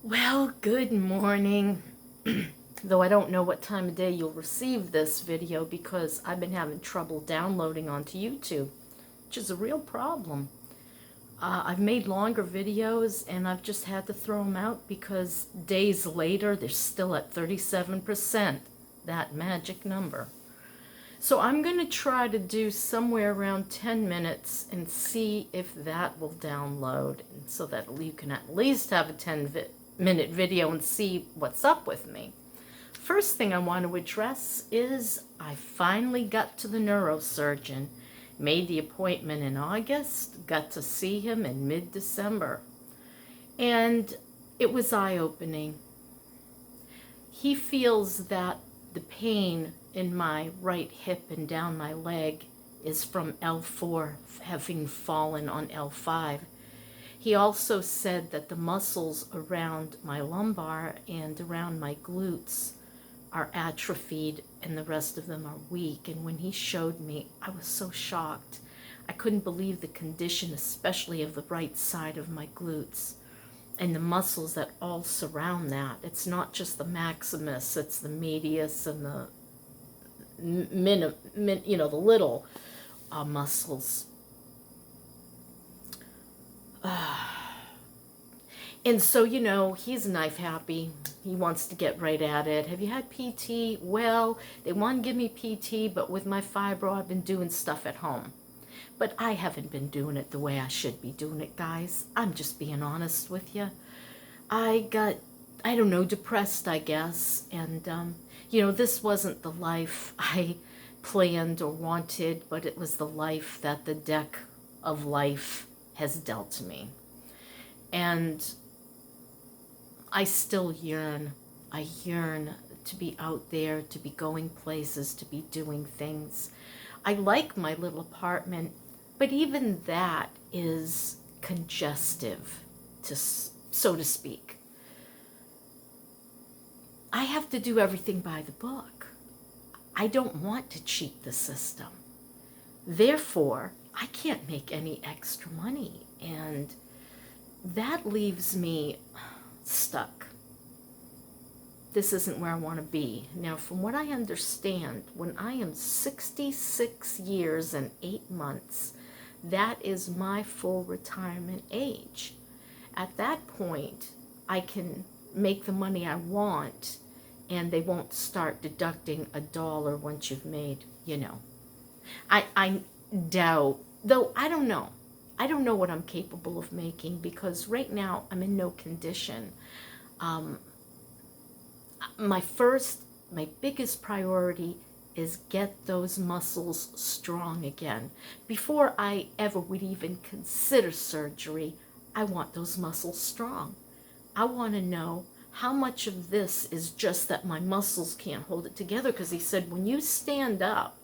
Well, good morning. Though I don't know what time of day you'll receive this video because I've been having trouble downloading onto YouTube, which is a real problem. I've made longer videos and I've just had to throw them out because days later they're still at 37%, that magic number. So I'm going to try to do somewhere around 10 minutes and see if that will download, and so that you can at least have a 10-minute video and see what's up with me. First thing I want to address is I finally got to the neurosurgeon. Made the appointment in August, got to see him in mid-December. And it was eye-opening. He feels that the pain in my right hip and down my leg is from L4 having fallen on L5. He also said that the muscles around my lumbar and around my glutes are atrophied and the rest of them are weak. And when he showed me, I was so shocked. I couldn't believe the condition, especially of the right side of my glutes and the muscles that all surround that. It's not just the maximus, it's the medius and the the little muscles. And so, he's knife happy. He wants to get right at it. Have you had PT? Well, they want to give me PT, but with my fibro, I've been doing stuff at home. But I haven't been doing it the way I should be doing it, guys. I'm just being honest with you. I got, I don't know, depressed, I guess. And, this wasn't the life I planned or wanted, but it was the life that the deck of life has dealt to me. And I still yearn. I yearn to be out there, to be going places, to be doing things. I like my little apartment, but even that is congestive, so to speak. I have to do everything by the book. I don't want to cheat the system. Therefore, I can't make any extra money, and that leaves me stuck. This isn't where I want to be. Now, from what I understand, when I am 66 years and 8 months, that is my full retirement age. At that point, I can make the money I want, and they won't start deducting $1 once you've made, I doubt, though I don't know. I don't know what I'm capable of making because right now I'm in no condition. My biggest priority is get those muscles strong again. Before I ever would even consider surgery, I want those muscles strong. I want to know how much of this is just that my muscles can't hold it together, because he said when you stand up,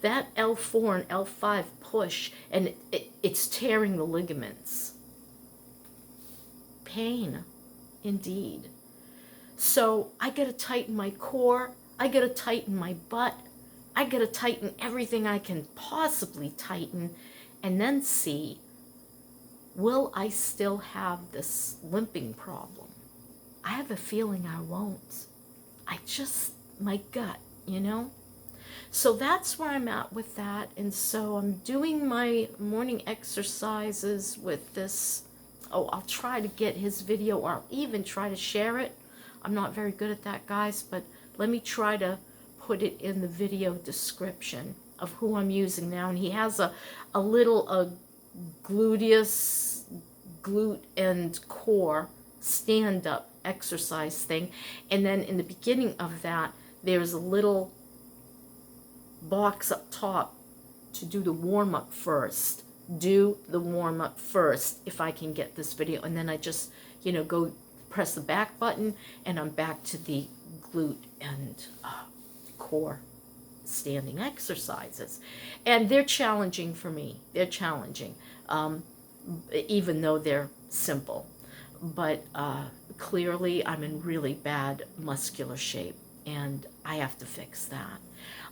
that L4 and L5 push, and it's tearing the ligaments. Pain, indeed. So I got to tighten my core. I got to tighten my butt. I got to tighten everything I can possibly tighten, and then see, will I still have this limping problem? I have a feeling I won't. My gut, So that's where I'm at with that. And so I'm doing my morning exercises with this. Oh, I'll try to get his video, or I'll even try to share it. I'm not very good at that, guys, but let me try to put it in the video description of who I'm using now. And he has a little gluteus, glute and core stand-up exercise thing. And then in the beginning of that, there's a little box up top to do the warm-up first. Do the warm-up first if I can get this video. And then I just, go press the back button, and I'm back to the glute and core standing exercises. And they're challenging for me. They're challenging, even though they're simple. But clearly I'm in really bad muscular shape, and I have to fix that.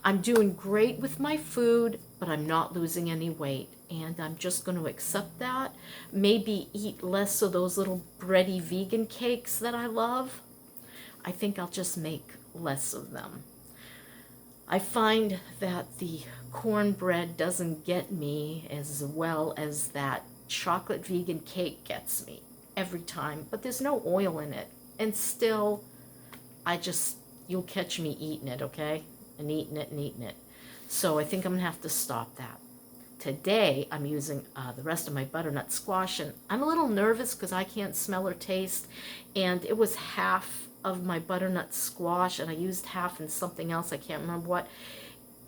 I'm doing great with my food, but I'm not losing any weight. And I'm just going to accept that. Maybe eat less of those little bready vegan cakes that I love. I think I'll just make less of them. I find that the cornbread doesn't get me as well as that chocolate vegan cake gets me every time, but there's no oil in it. And still, you'll catch me eating it, okay? And eating it and eating it. So I think I'm gonna have to stop that. Today, I'm using the rest of my butternut squash, and I'm a little nervous because I can't smell or taste, and it was half of my butternut squash, and I used half in something else, I can't remember what,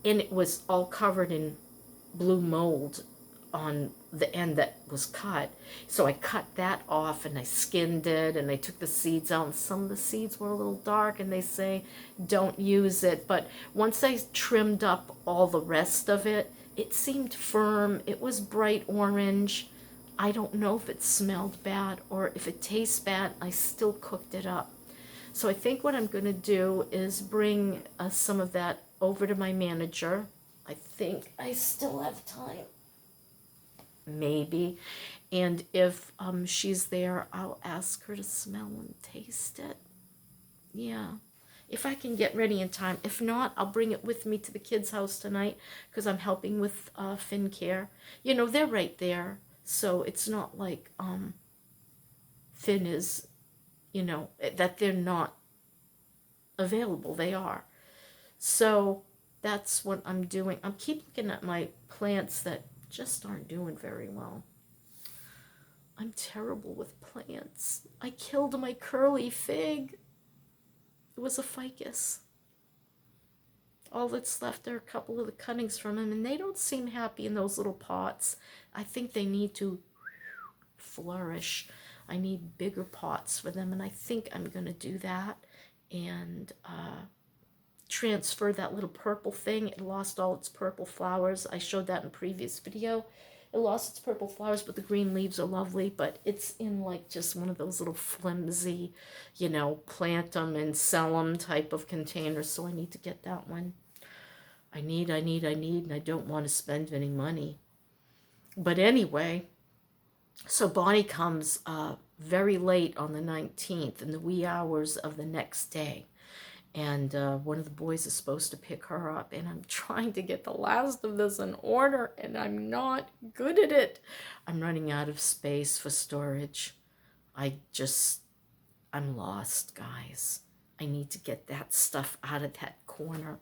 and it was all covered in blue mold on the end that was cut. So I cut that off and I skinned it and I took the seeds out, and some of the seeds were a little dark, and they say don't use it. But once I trimmed up all the rest of it, it seemed firm. It was bright orange. I don't know if it smelled bad or if it tastes bad. I still cooked it up. So I think what I'm going to do is bring some of that over to my manager. I think I still have time. Maybe. And if she's there, I'll ask her to smell and taste it. Yeah. If I can get ready in time. If not, I'll bring it with me to the kids' house tonight because I'm helping with Fin Care. You know, they're right there. So it's not like Fin is, you know, that they're not available. They are. So that's what I'm doing. I keep looking at my plants that just aren't doing very well. I'm terrible with plants. I killed my curly fig. It was a ficus. All that's left are a couple of the cuttings from him, and they don't seem happy in those little pots. I think they need to flourish. I need bigger pots for them, and I think I'm going to do that and transfer that little purple thing. It lost all its purple flowers. I showed that in a previous video. It lost its purple flowers, but the green leaves are lovely. But it's in like just one of those little flimsy, you know, plant them and sell them type of containers. So I need to get that one. I need, and I don't want to spend any money. But anyway, so Bonnie comes very late on the 19th in the wee hours of the next day. And one of the boys is supposed to pick her up, and I'm trying to get the last of this in order, and I'm not good at it. I'm running out of space for storage. I'm lost, guys. I need to get that stuff out of that corner.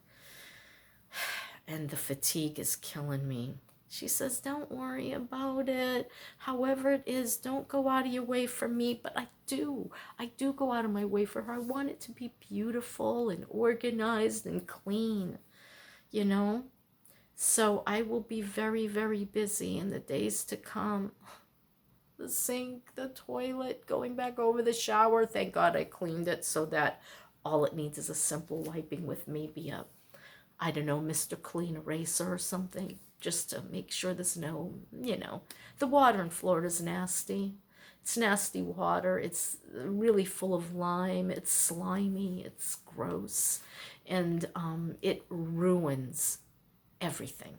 And the fatigue is killing me. She says, don't worry about it. However it is, don't go out of your way for me. But I do. I do go out of my way for her. I want it to be beautiful and organized and clean, you know? So I will be very, very busy in the days to come. The sink, the toilet, going back over the shower. Thank God I cleaned it so that all it needs is a simple wiping with maybe a, I don't know, Mr. Clean eraser or something, just to make sure there's no, you know, the water in Florida is nasty. It's nasty water. It's really full of lime. It's slimy. It's gross. And it ruins everything.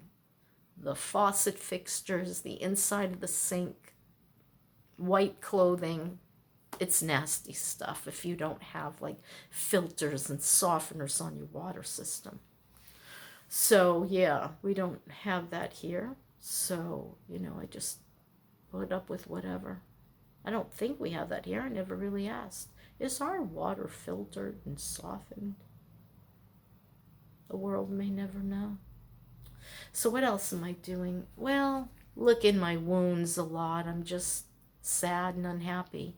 The faucet fixtures, the inside of the sink, white clothing. It's nasty stuff if you don't have like filters and softeners on your water system. So yeah, we don't have that here. So, you know, I just put up with whatever. I don't think we have that here. I never really asked. Is our water filtered and softened? The world may never know. So what else am I doing? Well, licking my wounds a lot. I'm just sad and unhappy.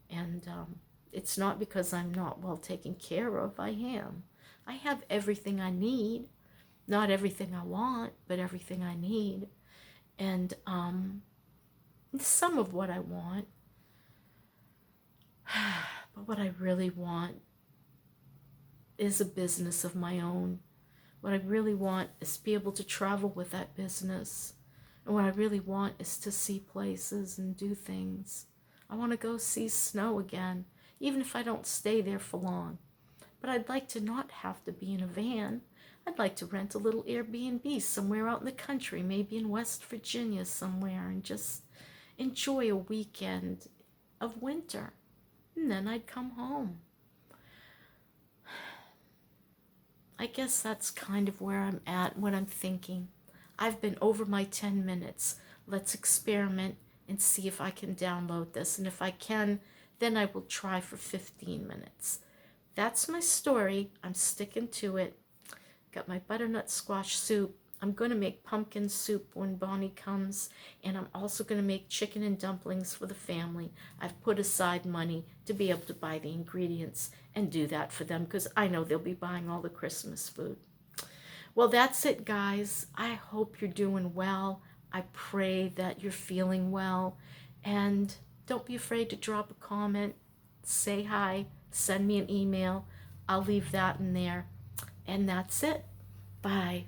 And it's not because I'm not well taken care of. I am. I have everything I need. Not everything I want, but everything I need. And some of what I want. But what I really want is a business of my own. What I really want is to be able to travel with that business. And what I really want is to see places and do things. I want to go see snow again, even if I don't stay there for long. but I'd like to not have to be in a van. I'd like to rent a little Airbnb somewhere out in the country, maybe in West Virginia somewhere, and just enjoy a weekend of winter. And then I'd come home. I guess that's kind of where I'm at, what I'm thinking. I've been over my 10 minutes. Let's experiment and see if I can download this. And if I can, then I will try for 15 minutes. That's my story. I'm sticking to it. Got my butternut squash soup. I'm going to make pumpkin soup when Bonnie comes, and I'm also going to make chicken and dumplings for the family. I've put aside money to be able to buy the ingredients and do that for them because I know they'll be buying all the Christmas food. Well, that's it, guys. I hope you're doing well. I pray that you're feeling well, and don't be afraid to drop a comment, say hi, send me an email. I'll leave that in there, and that's it. Bye.